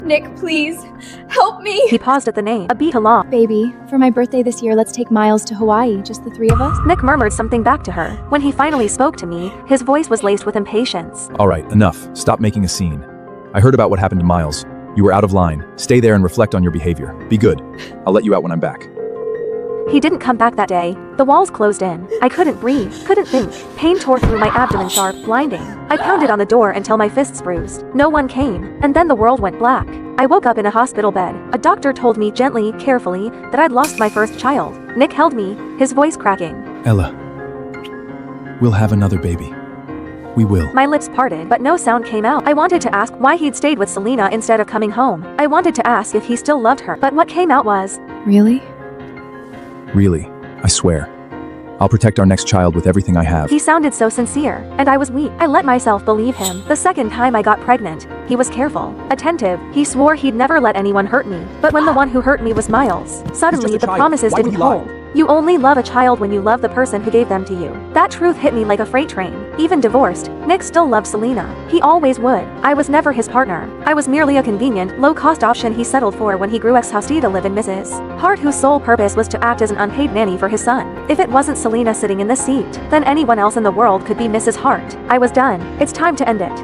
Nick, please, help me. He paused at the name, a beat along. Baby, for my birthday this year, let's take Miles to Hawaii, just the three of us. Nick murmured something back to her. When he finally spoke to me, his voice was laced with impatience. All right, enough. Stop making a scene. I heard about what happened to Miles. You were out of line. Stay there and reflect on your behavior. Be good. I'll let you out when I'm back. He didn't come back that day. The walls closed in. I couldn't breathe, couldn't think. Pain tore through my abdomen sharp, blinding. I pounded on the door until my fists bruised. No one came, and then the world went black. I woke up in a hospital bed. A doctor told me gently, carefully, that I'd lost my first child. Nick held me, his voice cracking. Ella, we'll have another baby. We will. My lips parted, but no sound came out. I wanted to ask why he'd stayed with Selena instead of coming home. I wanted to ask if he still loved her, but what came out was, Really? Really, I swear. I'll protect our next child with everything I have. He sounded so sincere, and I was weak. I let myself believe him. The second time I got pregnant, he was careful, attentive. He swore he'd never let anyone hurt me. But when the one who hurt me was Miles, suddenly the promises didn't hold. You only love a child when you love the person who gave them to you. That truth hit me like a freight train. Even divorced, Nick still loved Selena. He always would. I was never his partner. I was merely a convenient, low-cost option he settled for when he grew ex-hostie to live in Mrs. Hart, whose sole purpose was to act as an unpaid nanny for his son. If it wasn't Selena sitting in this seat, then anyone else in the world could be Mrs. Hart. I was done. It's time to end it.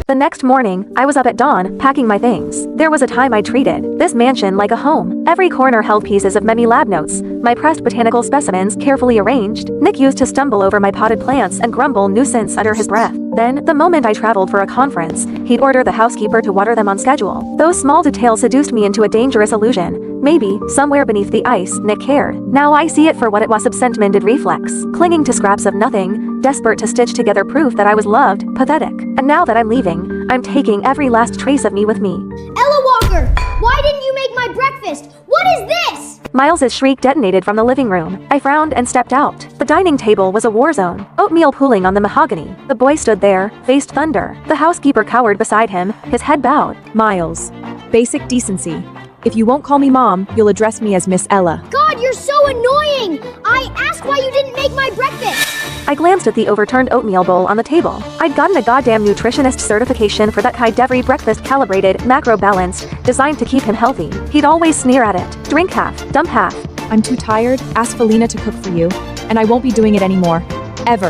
The next morning, I was up at dawn, packing my things. There was a time I treated this mansion like a home. Every corner held pieces of many lab notes, my pressed botanical specimens carefully arranged. Nick used to stumble over my potted plants and grumble nuisance under his breath. Then, the moment I traveled for a conference, he'd order the housekeeper to water them on schedule. Those small details seduced me into a dangerous illusion. Maybe, somewhere beneath the ice, Nick cared. Now I see it for what it was: absent-minded reflex. Clinging to scraps of nothing, desperate to stitch together proof that I was loved, pathetic. And now that I'm leaving, I'm taking every last trace of me with me. Ella Walker, why didn't you make my breakfast? What is this? Miles's shriek detonated from the living room. I frowned and stepped out. The dining table was a war zone. Oatmeal pooling on the mahogany. The boy stood there, faced thunder. The housekeeper cowered beside him, his head bowed. Miles, basic decency. If you won't call me Mom, you'll address me as Miss Ella. God, you're so annoying! I asked why you didn't make my breakfast! I glanced at the overturned oatmeal bowl on the table. I'd gotten a goddamn nutritionist certification for that high-every breakfast, calibrated, macro-balanced, designed to keep him healthy. He'd always sneer at it. Drink half, dump half. I'm too tired. Ask Felina to cook for you, and I won't be doing it anymore. Ever.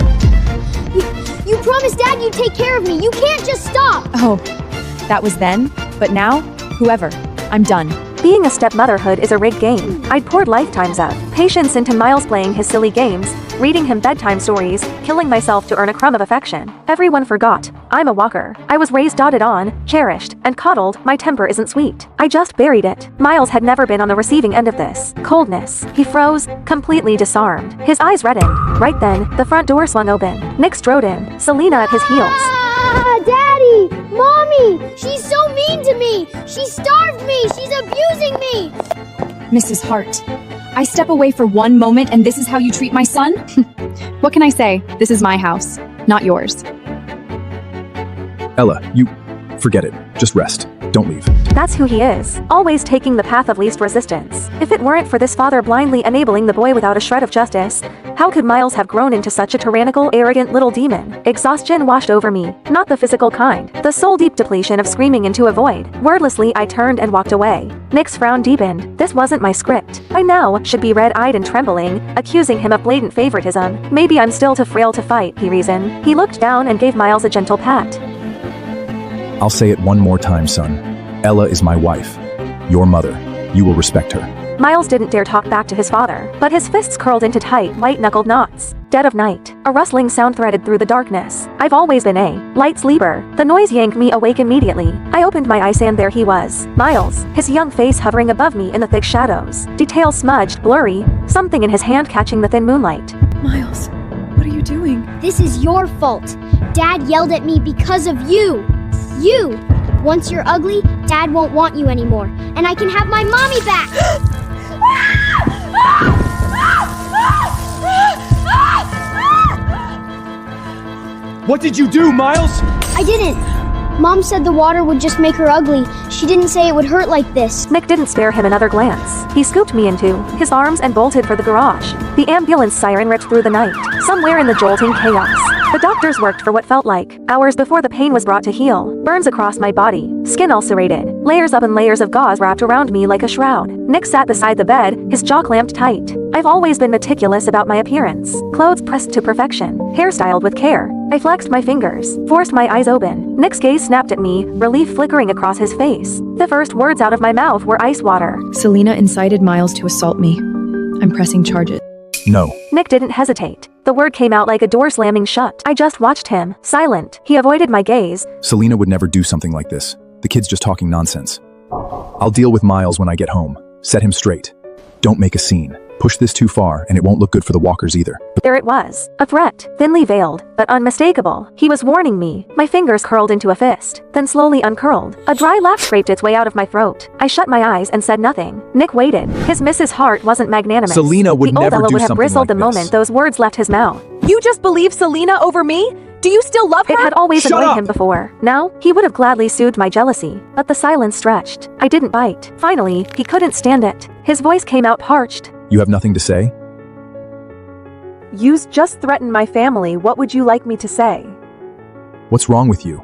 You promised Dad you'd take care of me. You can't just stop! Oh, that was then, but now, whoever. I'm done. Being a stepmotherhood is a rigged game. I'd poured lifetimes of patience into Miles playing his silly games, reading him bedtime stories, killing myself to earn a crumb of affection. Everyone forgot. I'm a walker. I was raised, doted on, cherished, and coddled. My temper isn't sweet. I just buried it. Miles had never been on the receiving end of this coldness. He froze, completely disarmed. His eyes reddened. Right then, the front door swung open. Nick strode in, Selena at his heels. Ah, Daddy! Mommy! She's so mean to me! She starved me! She's abusing me! Mrs. Hart, I step away for one moment and this is how you treat my son? What can I say? This is my house, not yours. Ella, forget it. Just rest. Don't leave. That's who he is, always taking the path of least resistance. If it weren't for this father blindly enabling the boy without a shred of justice, how could Miles have grown into such a tyrannical, arrogant little demon? Exhaustion washed over me, not the physical kind, the soul-deep depletion of screaming into a void. Wordlessly, I turned and walked away. Nick's frown deepened. This wasn't my script. I now should be red-eyed and trembling, accusing him of blatant favoritism. Maybe I'm still too frail to fight, he reasoned. He looked down and gave Miles a gentle pat. I'll say it one more time, son. Ella is my wife. Your mother. You will respect her. Miles didn't dare talk back to his father, but his fists curled into tight, white-knuckled knots. Dead of night, a rustling sound threaded through the darkness. I've always been a light sleeper. The noise yanked me awake immediately. I opened my eyes and there he was. Miles, his young face hovering above me in the thick shadows. Details smudged, blurry, something in his hand catching the thin moonlight. Miles, what are you doing? This is your fault. Dad yelled at me because of you. You! Once you're ugly, Dad won't want you anymore, and I can have my mommy back! What did you do, Miles? I didn't. Mom said the water would just make her ugly. She didn't say it would hurt like this. Nick didn't spare him another glance. He scooped me into his arms and bolted for the garage. The ambulance siren ripped through the night. Somewhere in the jolting chaos, The doctors worked for what felt like hours before the pain was brought to heal. Burns across my body, skin ulcerated, layers up and layers of gauze wrapped around me like a shroud. Nick sat beside the bed, his jaw clamped tight. I've always been meticulous about my appearance. Clothes pressed to perfection, hair styled with care. I flexed my fingers, forced my eyes open. Nick's gaze snapped at me, relief flickering across his face. The first words out of my mouth were ice water. Selena incited Miles to assault me. I'm pressing charges. No. Nick didn't hesitate. The word came out like a door slamming shut. I just watched him, silent. He avoided my gaze. Selena would never do something like this. The kid's just talking nonsense. I'll deal with Miles when I get home. Set him straight. Don't make a scene. Push this too far, and it won't look good for the walkers either. There it was. A threat, thinly veiled, but unmistakable. He was warning me. My fingers curled into a fist, then slowly uncurled. A dry laugh scraped its way out of my throat. I shut my eyes and said nothing. Nick waited. His Mrs. Hart wasn't magnanimous. Selena would never Ella do would have something bristled like the this. moment those words left his mouth. You just believe Selena over me? Do you still love her? It had always Shut annoyed up! him before. Now, he would have gladly soothed my jealousy, but the silence stretched. I didn't bite. Finally, he couldn't stand it. His voice came out parched. You have nothing to say? You just threatened my family. What would you like me to say? What's wrong with you?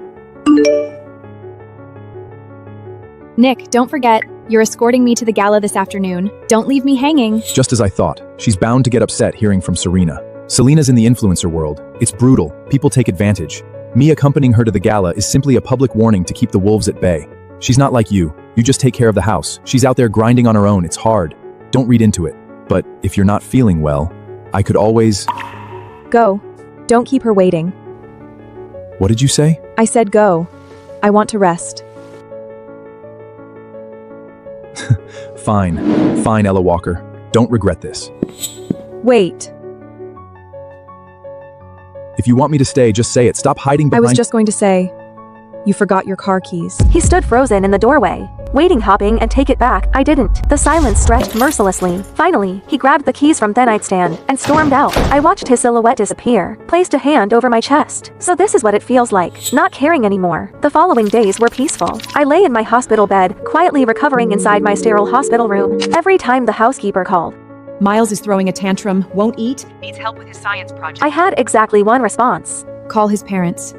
Nick, don't forget, you're escorting me to the gala this afternoon. Don't leave me hanging. Just as I thought. She's bound to get upset hearing from Serena. Selena's in the influencer world. It's brutal. People take advantage. Me accompanying her to the gala is simply a public warning to keep the wolves at bay. She's not like you. You just take care of the house. She's out there grinding on her own. It's hard. Don't read into it. But if you're not feeling well, I could always... Go. Don't keep her waiting. What did you say? I said go. I want to rest. Fine. Fine, Ella Walker. Don't regret this. Wait. If you want me to stay, just say it. Stop hiding I behind... was just going to say, you forgot your car keys. He stood frozen in the doorway, waiting, hopping, and take it back. I didn't. The silence stretched mercilessly. Finally, he grabbed the keys from the nightstand and stormed out. I watched his silhouette disappear, placed a hand over my chest. So this is what it feels like, not caring anymore. The following days were peaceful. I lay in my hospital bed, quietly recovering inside my sterile hospital room. Every time the housekeeper called, Miles is throwing a tantrum, won't eat, needs help with his science project. I had exactly one response. Call his parents.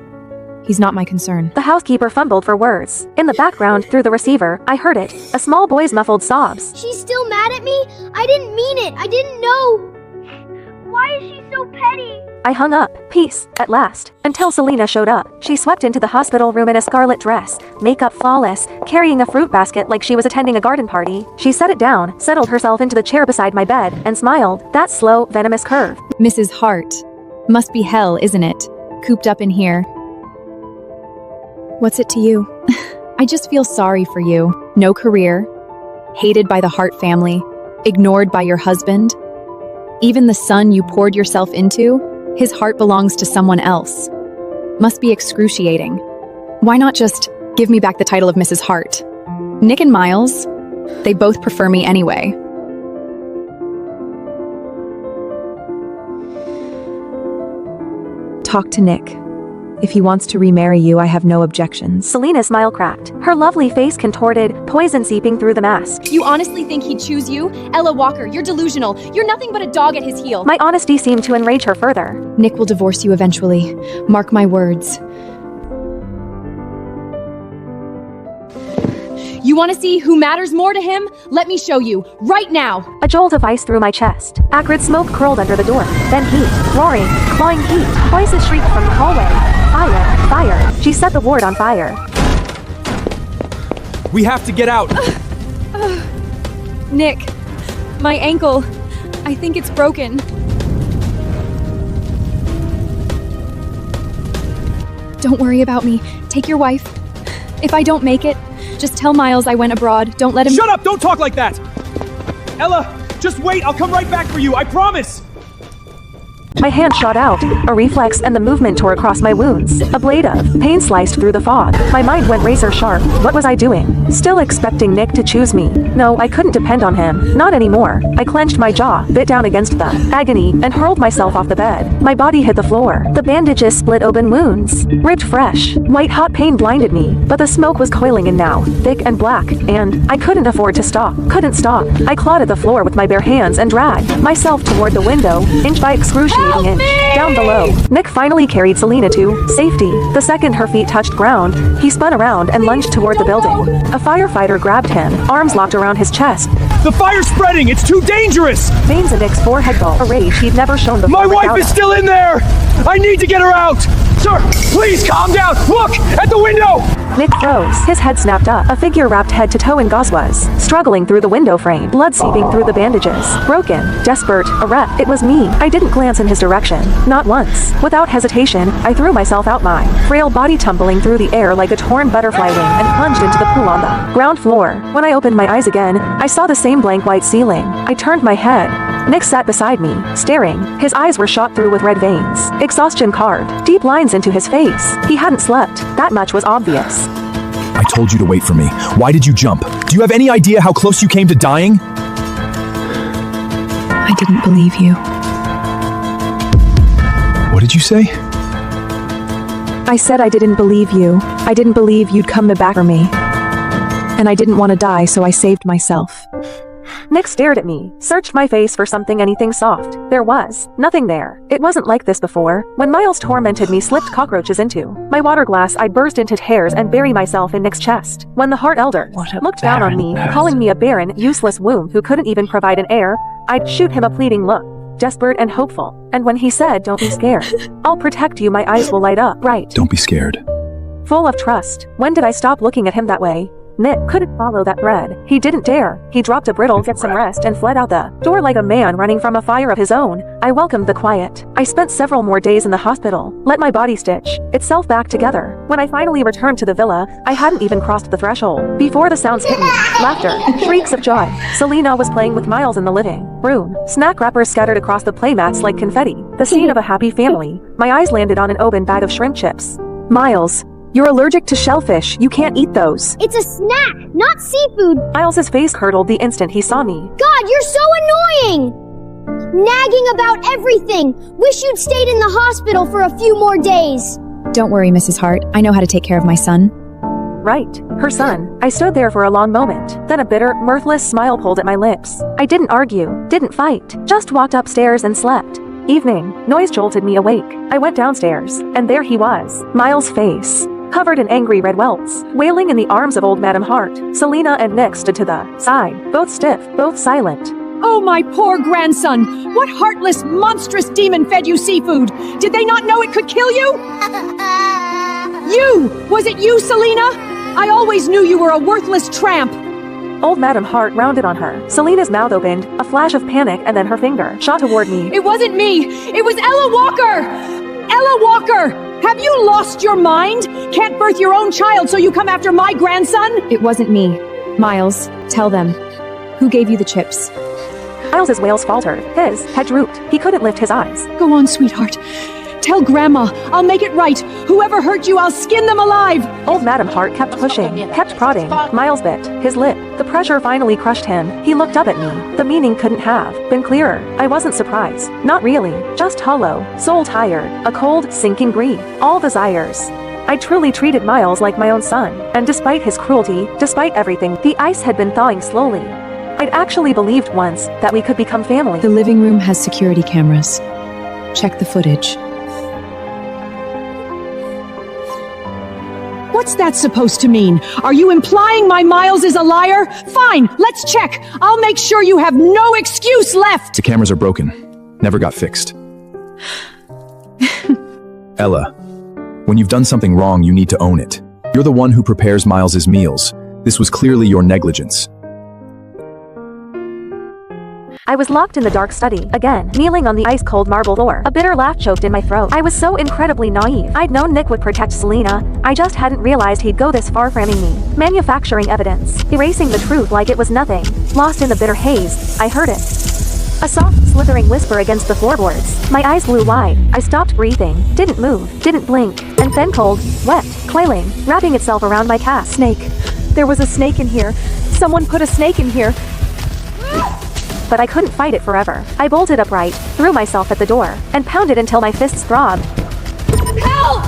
He's not my concern. The housekeeper fumbled for words. In the background, through the receiver, I heard it. A small boy's muffled sobs. She's still mad at me? I didn't mean it. I didn't know. Why is she so petty? I hung up. Peace, at last. Until Selena showed up. She swept into the hospital room in a scarlet dress, makeup flawless, carrying a fruit basket like she was attending a garden party. She set it down, settled herself into the chair beside my bed, and smiled. That slow, venomous curve. Mrs. Hart. Must be hell, isn't it? Cooped up in here. What's it to you? I just feel sorry for you. No career. Hated by the Hart family. Ignored by your husband. Even the son you poured yourself into, his heart belongs to someone else. Must be excruciating. Why not just give me back the title of Mrs. Hart? Nick and Miles, they both prefer me anyway. Talk to Nick. If he wants to remarry you, I have no objections. Selena's smile cracked. Her lovely face contorted, poison seeping through the mask. You honestly think he'd choose you? Ella Walker, you're delusional. You're nothing but a dog at his heel. My honesty seemed to enrage her further. Nick will divorce you eventually. Mark my words. You want to see who matters more to him? Let me show you, right now. A jolt of ice through my chest. Acrid smoke curled under the door. Then heat, roaring, clawing heat. Voices shrieked from the hallway. Fire, fire. She set the ward on fire. We have to get out! Nick, my ankle. I think it's broken. Don't worry about me. Take your wife. If I don't make it, just tell Miles I went abroad. Don't let him— Shut up! Don't talk like that! Ella, just wait! I'll come right back for you, I promise! My hand shot out, a reflex, and the movement tore across my wounds. A blade of pain sliced through the fog. My mind went razor sharp. What was I doing? Still expecting Nick to choose me. No, I couldn't depend on him. Not anymore. I clenched my jaw, bit down against the agony, and hurled myself off the bed. My body hit the floor. The bandages split open wounds. Ripped fresh. White hot pain blinded me, but the smoke was coiling in now, thick and black, and I couldn't afford to stop. Couldn't stop. I clawed at the floor with my bare hands and dragged myself toward the window, inch by excruciating excruciating inch. Down below, Nick finally carried Selena to safety. The second her feet touched ground, he spun around and lunged toward the building. A firefighter grabbed him, arms locked around his chest. The fire's spreading! It's too dangerous! Veins in Nick's forehead dull, a rage he'd never shown before. My wife is still in there! I need to get her out! Sir, please calm down! Look! At the window! Nick froze. His head snapped up. A figure wrapped head to toe in gauze was struggling through the window frame, blood seeping through the bandages. Broken, desperate, a wreck. It was me. I didn't glance in his direction. Not once. Without hesitation, I threw myself out, my frail body tumbling through the air like a torn butterfly wing, and plunged into the pool on the ground floor. When I opened my eyes again, I saw the same blank white ceiling. I turned my head. Nick sat beside me, staring. His eyes were shot through with red veins. Exhaustion carved deep lines into his face. He hadn't slept. That much was obvious. I told you to wait for me. Why did you jump? Do you have any idea how close you came to dying? I didn't believe you. What did you say? I said I didn't believe you. I didn't believe you'd come back for me. And I didn't want to die, so I saved myself. Nick stared at me, searched my face for anything soft. There was nothing there. It wasn't like this before. When Miles tormented me, slipped cockroaches into my water glass, I'd burst into tears and bury myself in Nick's chest. When the Hart elder looked down on me, calling me a barren, useless womb who couldn't even provide an heir, I'd shoot him a pleading look, desperate and hopeful. And when he said, "Don't be scared. I'll protect you," my eyes will light up bright. Don't be scared. Full of trust. When did I stop looking at him that way? Nick couldn't follow that thread. He didn't dare. He dropped a brittle, get some rest, and fled out the door like a man running from a fire of his own. I welcomed the quiet. I spent several more days in the hospital, let my body stitch itself back together. When I finally returned to the villa, I hadn't even crossed the threshold before the sounds hit me. Laughter, shrieks of joy. Selena was playing with Miles in the living room. Snack wrappers scattered across the playmats like confetti. The scene of a happy family. My eyes landed on an open bag of shrimp chips. Miles, you're allergic to shellfish. You can't eat those. It's a snack, not seafood. Miles's face curdled the instant he saw me. God, you're so annoying! Nagging about everything. Wish you'd stayed in the hospital for a few more days. Don't worry, Mrs. Hart. I know how to take care of my son. Right, her son. I stood there for a long moment. Then a bitter, mirthless smile pulled at my lips. I didn't argue, didn't fight, just walked upstairs and slept. Evening. Noise jolted me awake. I went downstairs, and there he was. Miles' face, covered in angry red welts, wailing in the arms of old Madame Hart. Selena and Nick stood to the side, both stiff, both silent. Oh, my poor grandson! What heartless, monstrous demon fed you seafood? Did they not know it could kill you? You! Was it you, Selena? I always knew you were a worthless tramp. Old Madame Hart rounded on her. Selena's mouth opened, a flash of panic, and then her finger shot toward me. It wasn't me! It was Ella Walker! Ella Walker! Have you lost your mind? Can't birth your own child, so you come after my grandson? It wasn't me. Miles, tell them. Who gave you the chips? Miles's wails faltered. His head drooped. He couldn't lift his eyes. Go on, sweetheart. Tell Grandma. I'll make it right. Whoever hurt you, I'll skin them alive. Old Madame Hart kept pushing, kept prodding. Miles bit his lip. The pressure finally crushed him. He looked up at me. The meaning couldn't have been clearer. I wasn't surprised. Not really. Just hollow, soul tired, a cold, sinking grief. All desires. I truly treated Miles like my own son. And despite his cruelty, despite everything, the ice had been thawing slowly. I'd actually believed once that we could become family. The living room has security cameras. Check the footage. What's that supposed to mean? Are you implying my Miles is a liar? Fine, let's check. I'll make sure you have no excuse left. The cameras are broken. Never got fixed. Ella, when you've done something wrong, you need to own it. You're the one who prepares Miles's meals. This was clearly your negligence. I was locked in the dark study, again, kneeling on the ice-cold marble floor. A bitter laugh choked in my throat. I was so incredibly naive. I'd known Nick would protect Selena. I just hadn't realized he'd go this far framing me. Manufacturing evidence. Erasing the truth like it was nothing. Lost in the bitter haze, I heard it. A soft, slithering whisper against the floorboards. My eyes blew wide. I stopped breathing, didn't move, didn't blink. And then cold, wet, coiling, wrapping itself around my calf. Snake. There was a snake in here. Someone put a snake in here. But I couldn't fight it forever. I bolted upright, threw myself at the door, and pounded until my fists throbbed. Help!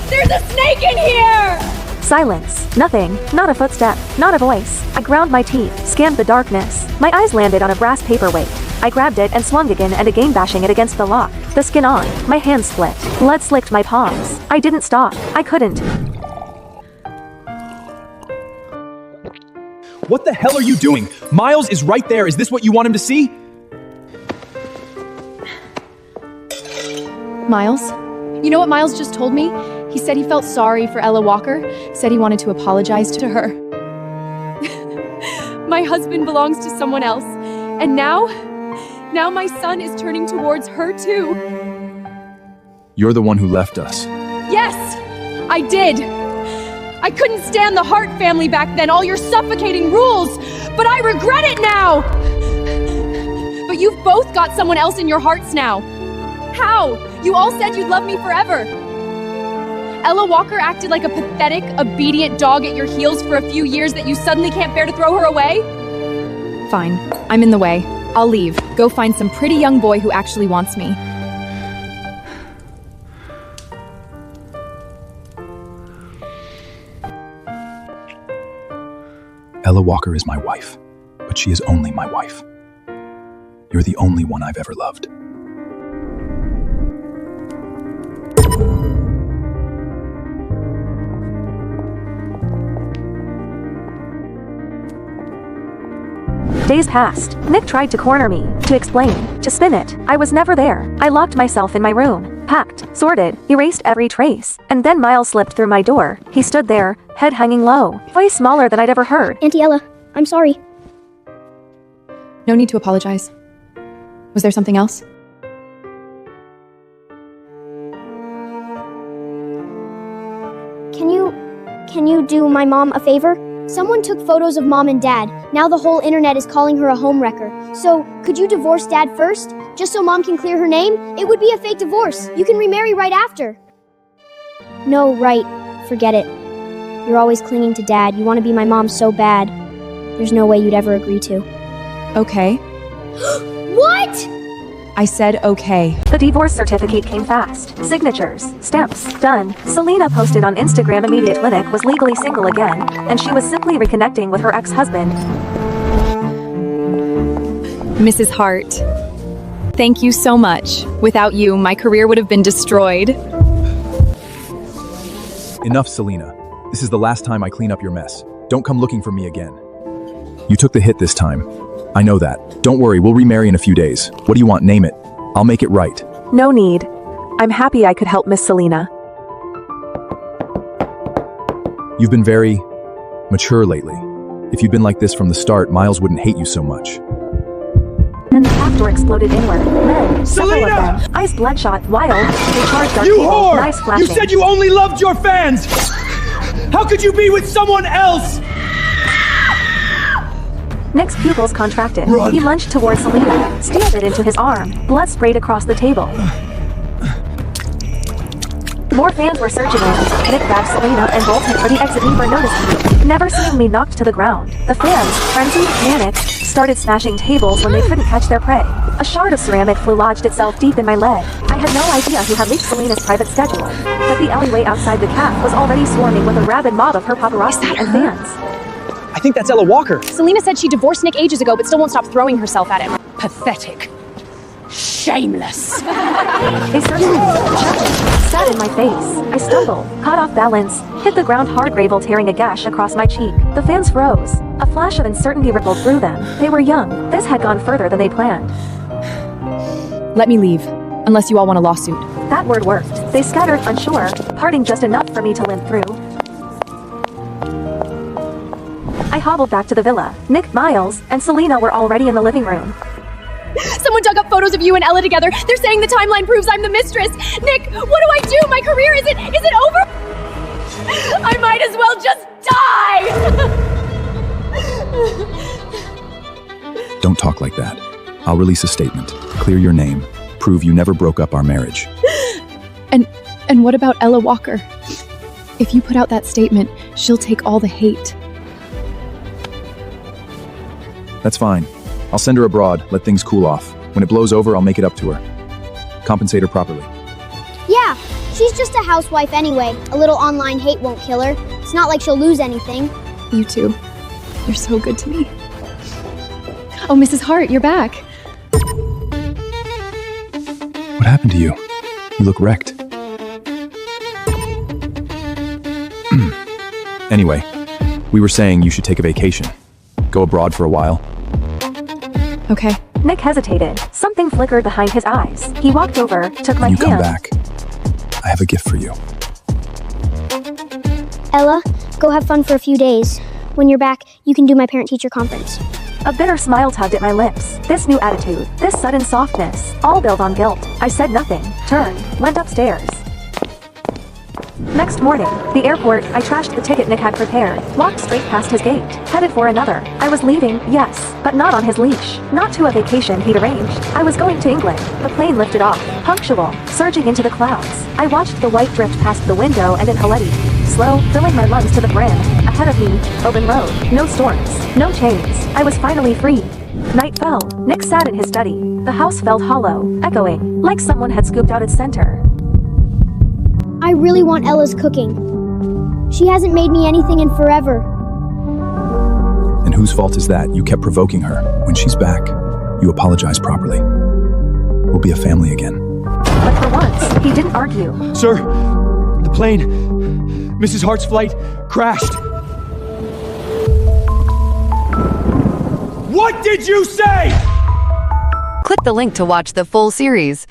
There's a snake in here! Silence. Nothing. Not a footstep. Not a voice. I ground my teeth, scanned the darkness. My eyes landed on a brass paperweight. I grabbed it and swung again and again, bashing it against the lock. the skin on, my hands split. Blood slicked my palms. I didn't stop. I couldn't. What the hell are you doing? Miles is right there. Is this what you want him to see? Miles? You know what Miles just told me? He said he felt sorry for Ella Walker, said he wanted to apologize to her. My husband belongs to someone else, and now my son is turning towards her too. You're the one who left us. Yes, I did. I couldn't stand the Hart family back then, all your suffocating rules, but I regret it now! But you've both got someone else in your hearts now. How? You all said you'd love me forever. Ella Walker acted like a pathetic, obedient dog at your heels for a few years that you suddenly can't bear to throw her away? Fine. I'm in the way. I'll leave. Go find some pretty young boy who actually wants me. Ella Walker is my wife, but she is only my wife. You're the only one I've ever loved. Days passed. Nick tried to corner me, to explain, to spin it. I was never there. I locked myself in my room, packed, sorted, erased every trace. And then Miles slipped through my door. He stood there, head hanging low, voice smaller than I'd ever heard. Auntie Ella, I'm sorry. No need to apologize. Was there something else? Can you do my mom a favor? Someone took photos of mom and dad. Now the whole internet is calling her a homewrecker. So, could you divorce dad first? Just so mom can clear her name? It would be a fake divorce. You can remarry right after. No, right. Forget it. You're always clinging to dad. You want to be my mom so bad. There's no way you'd ever agree to. Okay. What? I said okay. The divorce certificate came fast. Signatures, stamps, done. Selena posted on Instagram immediate clinic was legally single again, and she was simply reconnecting with her ex-husband. Mrs. Hart, thank you so much. Without you, my career would have been destroyed. Enough, Selena. This is the last time I clean up your mess. Don't come looking for me again. You took the hit this time. I know that. Don't worry, we'll remarry in a few days. What do you want? Name it. I'll make it right. No need. I'm happy I could help Miss Selena. You've been very mature lately. If you'd been like this from the start, Miles wouldn't hate you so much. Then the half door exploded inward. Men, several of Selena! them, eyes bloodshot, wild, they charged our You table, whore! knives flashing. You said you only loved your fans! How could you be with someone else? Nick's pupils contracted. Run. He lunged towards Selena, stabbed it into his arm. Blood sprayed across the table. More fans were surging in. Nick grabbed Selena and bolted for the exit before noticing. Never seeing me knocked to the ground. The fans, frenzied, panicked, started smashing tables when they couldn't catch their prey. A shard of ceramic flew lodged itself deep in my leg. I had no idea who had leaked Selena's private schedule, but the alleyway outside the cafe was already swarming with a rabid mob of her paparazzi and fans. I think that's Ella Walker. Selena said she divorced Nick ages ago, but still won't stop throwing herself at him. Pathetic. Shameless. They searched me, sat in my face. I stumbled, caught off balance, hit the ground hard, gravel tearing a gash across my cheek. The fans froze. A flash of uncertainty rippled through them. They were young. This had gone further than they planned. Let me leave, unless you all want a lawsuit. That word worked. They scattered, unsure, parting just enough for me to limp through. I hobbled back to the villa. Nick, Miles, and Selena were already in the living room. Someone dug up photos of you and Ella together. They're saying the timeline proves I'm the mistress. Nick, what do I do? My career is it over? I might as well just die! Don't talk like that. I'll release a statement. Clear your name. Prove you never broke up our marriage. And what about Ella Walker? If you put out that statement, she'll take all the hate. That's fine. I'll send her abroad, let things cool off. When it blows over, I'll make it up to her. Compensate her properly. Yeah, she's just a housewife anyway. A little online hate won't kill her. It's not like she'll lose anything. You too. You're so good to me. Oh, Mrs. Hart, you're back. What happened? happened to you? You look wrecked. Anyway, we were saying you should take a vacation. Go abroad for a while. Okay. Nick hesitated. Something flickered behind his eyes. He walked over, took my When you come hand. back, I have a gift for you. Ella, go have fun for a few days. When you're back, you can do my parent-teacher conference. A bitter smile tugged at my lips. This new attitude, this sudden softness, all built on guilt. I said nothing, turned, went upstairs. Next morning, the airport, I trashed the ticket Nick had prepared, walked straight past his gate, headed for another. I was leaving, yes, but not on his leash, not to a vacation he'd arranged. I was going to England. The plane lifted off, punctual, surging into the clouds. I watched the white drift past the window and inhaled. Slow, filling my lungs to the brim. Ahead of me, open road, no storms, no chains. I was finally free. Night fell. Nick sat in his study. The house felt hollow, echoing, like someone had scooped out its center. I really want Ella's cooking. She hasn't made me anything in forever. And whose fault is that? You kept provoking her. When she's back, you apologize properly. We'll be a family again. But for once, he didn't argue. Sir, the plane, Mrs. Hart's flight, crashed. What did you say? Click the link to watch the full series.